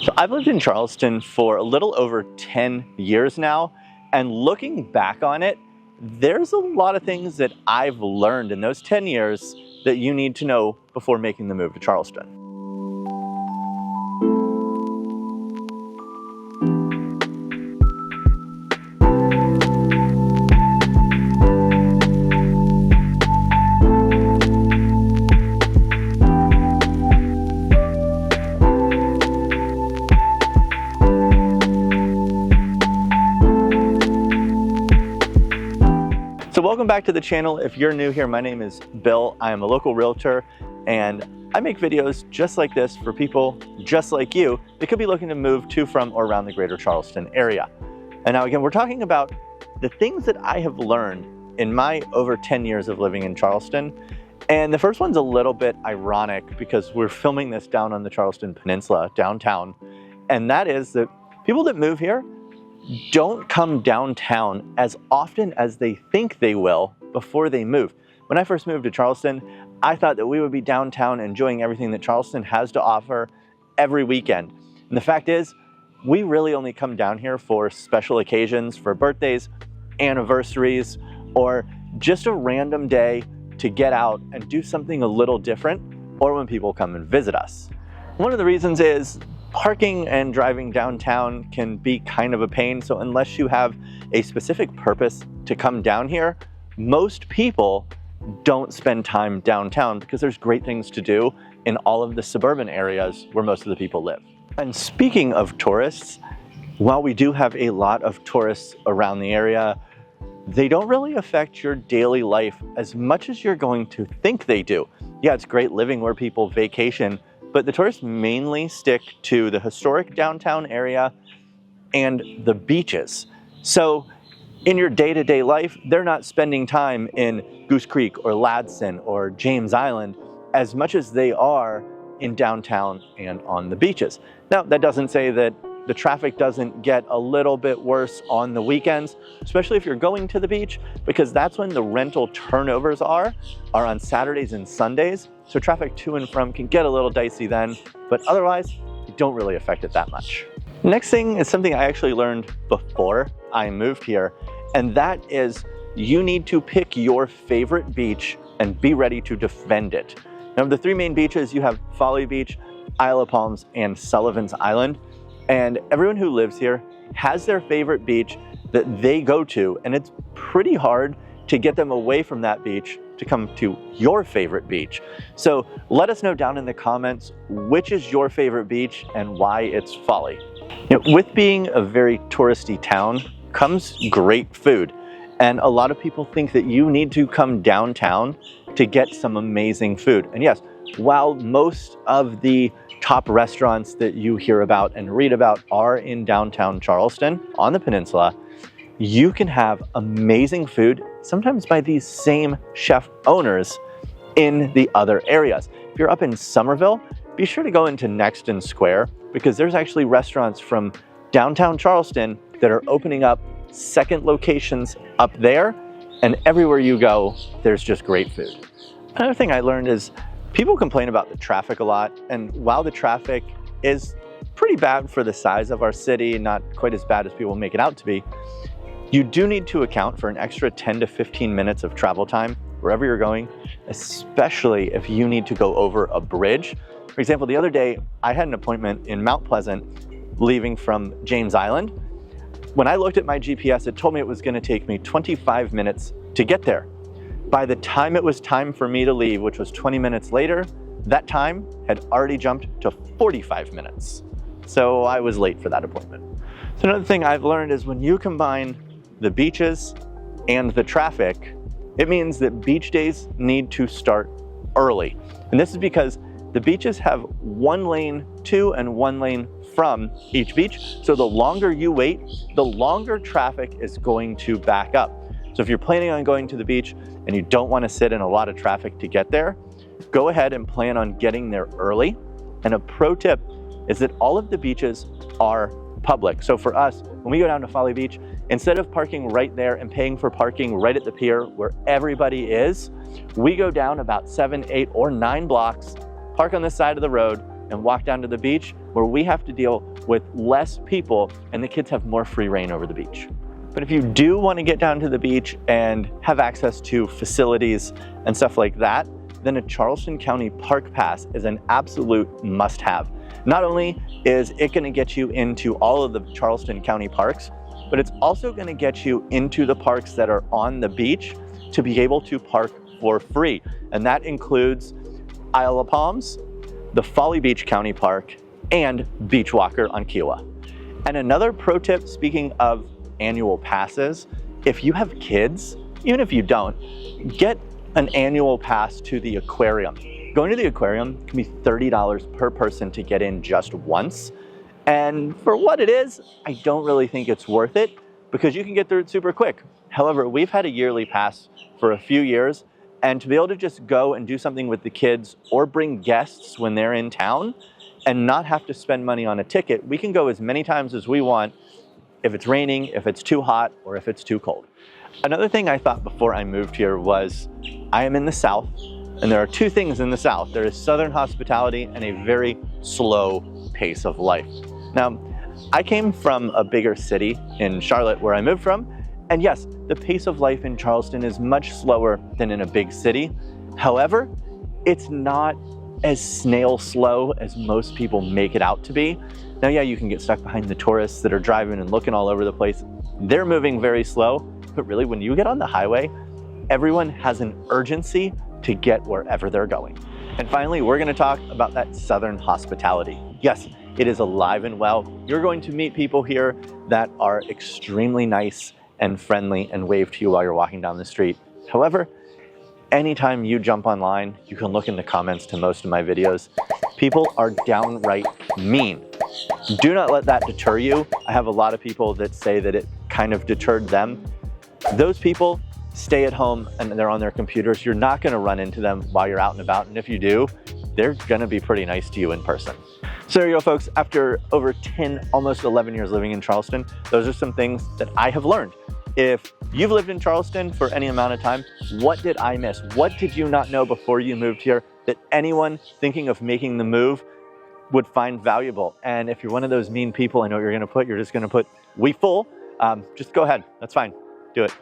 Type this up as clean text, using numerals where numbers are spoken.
So I've lived in Charleston for a little over 10 years now, and looking back on it, there's a lot of things that I've learned in those 10 years that you need to know before making the move to Charleston. So welcome back to the channel. If you're new here, my name is Bill. I am a local realtor, and I make videos just like this for people just like you that could be looking to move to, from, or around the greater Charleston area. And now again, we're talking about the things that I have learned in my over 10 years of living in Charleston. And the first one's a little bit ironic because we're filming this down on the Charleston Peninsula, downtown. And that is that people that move here don't come downtown as often as they think they will before they move. When I first moved to Charleston, I thought that we would be downtown enjoying everything that Charleston has to offer every weekend. And the fact is, we really only come down here for special occasions, for birthdays, anniversaries, or just a random day to get out and do something a little different, or when people come and visit us. One of the reasons is parking and driving downtown can be kind of a pain, so unless you have a specific purpose to come down here, most people don't spend time downtown because there's great things to do in all of the suburban areas where most of the people live. And speaking of tourists, while we do have a lot of tourists around the area, they don't really affect your daily life as much as you're going to think they do. Yeah, it's great living where people vacation, but the tourists mainly stick to the historic downtown area and the beaches. So in your day-to-day life, they're not spending time in Goose Creek or Ladson or James Island as much as they are in downtown and on the beaches. Now, that doesn't say that the traffic doesn't get a little bit worse on the weekends, especially if you're going to the beach, because that's when the rental turnovers are on Saturdays and Sundays. So traffic to and from can get a little dicey then, but otherwise, you don't really affect it that much. Next thing is something I actually learned before I moved here, and that is you need to pick your favorite beach and be ready to defend it. Now, the three main beaches, you have Folly Beach, Isle of Palms, and Sullivan's Island. And everyone who lives here has their favorite beach that they go to, and it's pretty hard to get them away from that beach to come to your favorite beach. So let us know down in the comments which is your favorite beach and why it's Folly. With being a very touristy town comes great food. And a lot of people think that you need to come downtown to get some amazing food. And yes, while most of the top restaurants that you hear about and read about are in downtown Charleston on the peninsula, you can have amazing food, sometimes by these same chef owners in the other areas. If you're up in Somerville, be sure to go into Nexton Square because there's actually restaurants from downtown Charleston that are opening up second locations up there, and everywhere you go, there's just great food. Another thing I learned is people complain about the traffic a lot, and while the traffic is pretty bad for the size of our city, not quite as bad as people make it out to be, you do need to account for an extra 10 to 15 minutes of travel time wherever you're going, especially if you need to go over a bridge. For example, the other day, I had an appointment in Mount Pleasant leaving from James Island. When I looked at my GPS, it told me it was going to take me 25 minutes to get there. By the time it was time for me to leave, which was 20 minutes later, that time had already jumped to 45 minutes. So I was late for that appointment. So another thing I've learned is when you combine the beaches and the traffic, it means that beach days need to start early. And this is because the beaches have one lane to and one lane from each beach. So the longer you wait, the longer traffic is going to back up. So if you're planning on going to the beach and you don't want to sit in a lot of traffic to get there, go ahead and plan on getting there early. And a pro tip is that all of the beaches are public. So for us, when we go down to Folly Beach, instead of parking right there and paying for parking right at the pier where everybody is, we go down about 7, 8, or 9 blocks, park on this side of the road, and walk down to the beach where we have to deal with less people and the kids have more free reign over the beach. But if you do want to get down to the beach and have access to facilities and stuff like that, then a Charleston County Park Pass is an absolute must-have. Not only is it going to get you into all of the Charleston County parks, but it's also going to get you into the parks that are on the beach to be able to park for free. And that includes Isle of Palms, the Folly Beach County Park, and Beach Walker on Kiowa. And another pro tip, speaking of annual passes, if you have kids, even if you don't, get an annual pass to the aquarium. Going to the aquarium can be $30 per person to get in just once. And for what it is, I don't really think it's worth it because you can get through it super quick. However, we've had a yearly pass for a few years, and to be able to just go and do something with the kids or bring guests when they're in town and not have to spend money on a ticket, we can go as many times as we want if it's raining, if it's too hot, or if it's too cold. Another thing I thought before I moved here was I am in the South, and there are two things in the South. There is Southern hospitality and a very slow pace of life. Now, I came from a bigger city in Charlotte where I moved from, and yes, the pace of life in Charleston is much slower than in a big city. However, it's not as snail slow as most people make it out to be. Now, yeah, you can get stuck behind the tourists that are driving and looking all over the place. They're moving very slow, but really when you get on the highway, everyone has an urgency to get wherever they're going. And finally, we're gonna talk about that Southern hospitality. Yes, it is alive and well. You're going to meet people here that are extremely nice and friendly and wave to you while you're walking down the street. However, anytime you jump online, you can look in the comments to most of my videos. People are downright mean. Do not let that deter you. I have a lot of people that say that it kind of deterred them. Those people stay at home and they're on their computers. You're not going to run into them while you're out and about. And if you do, they're going to be pretty nice to you in person. So there you go, folks. After over 10, almost 11 years living in Charleston, those are some things that I have learned. If you've lived in Charleston for any amount of time, what did I miss? What did you not know before you moved here that anyone thinking of making the move would find valuable? And if you're one of those mean people, I know you're just going to put we full, just go ahead. That's fine. Do it.